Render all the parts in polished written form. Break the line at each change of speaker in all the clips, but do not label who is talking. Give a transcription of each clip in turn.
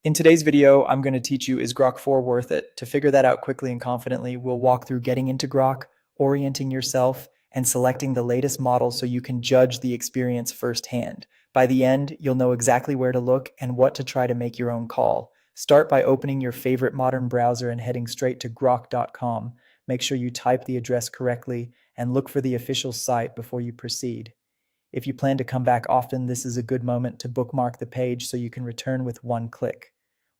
In today's video, I'm going to teach you, is Grok 4 worth it? To figure that out quickly and confidently, we'll walk through getting into Grok, orienting yourself, and selecting the latest model so you can judge the experience firsthand. By the end, you'll know exactly where to look and what to try to make your own call. Start by opening your favorite modern browser and heading straight to grok.com. Make sure you type the address correctly and look for the official site before you proceed. If you plan to come back often, this is a good moment to bookmark the page so you can return with one click.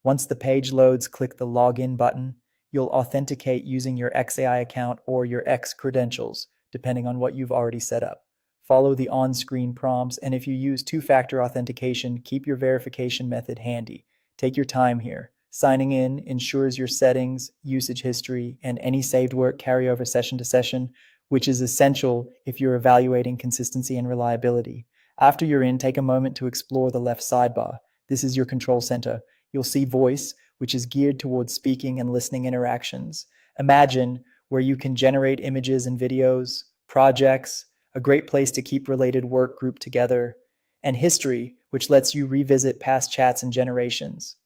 Once the page loads, click the Login button. You'll authenticate using your XAI account or your X credentials, depending on what you've already set up. Follow the on-screen prompts, and if you use two-factor authentication, keep your verification method handy. Take your time here. Signing in ensures your settings, usage history, and any saved work carry over session to session, which is essential if you're evaluating consistency and reliability. After you're in, take a moment to explore the left sidebar. This is your control center. You'll see Voice, which is geared towards speaking and listening interactions. Imagine, where you can generate images and videos, projects, a great place to keep related work grouped together, and History, which lets you revisit past chats and generations.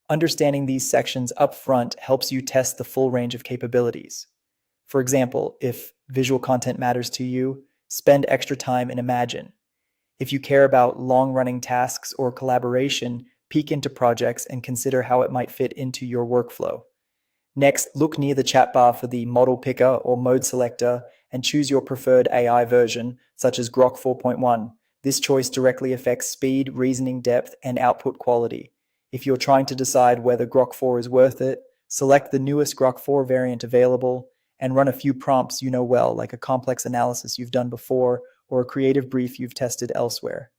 Understanding these sections up front helps you test the full range of capabilities. For example, if visual content matters to you, spend extra time in Imagine. If you care about long-running tasks or collaboration, peek into projects and consider how it might fit into your workflow. Next, look near the chat bar for the model picker or mode selector and choose your preferred AI version, such as Grok 4.1. This choice directly affects speed, reasoning depth, and output quality. If you're trying to decide whether Grok 4 is worth it, select the newest Grok 4 variant available and run a few prompts you know well, like a complex analysis you've done before or a creative brief you've tested elsewhere.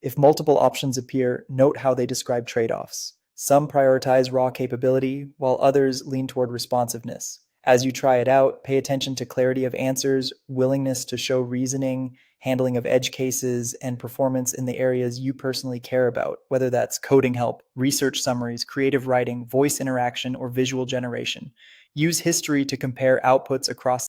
If multiple options appear, note how they describe trade-offs. Some prioritize raw capability, while others lean toward responsiveness. As you try it out, pay attention to clarity of answers, willingness to show reasoning, handling of edge cases, and performance in the areas you personally care about, whether that's coding help, research summaries, creative writing, voice interaction, or visual generation. Use History to compare outputs across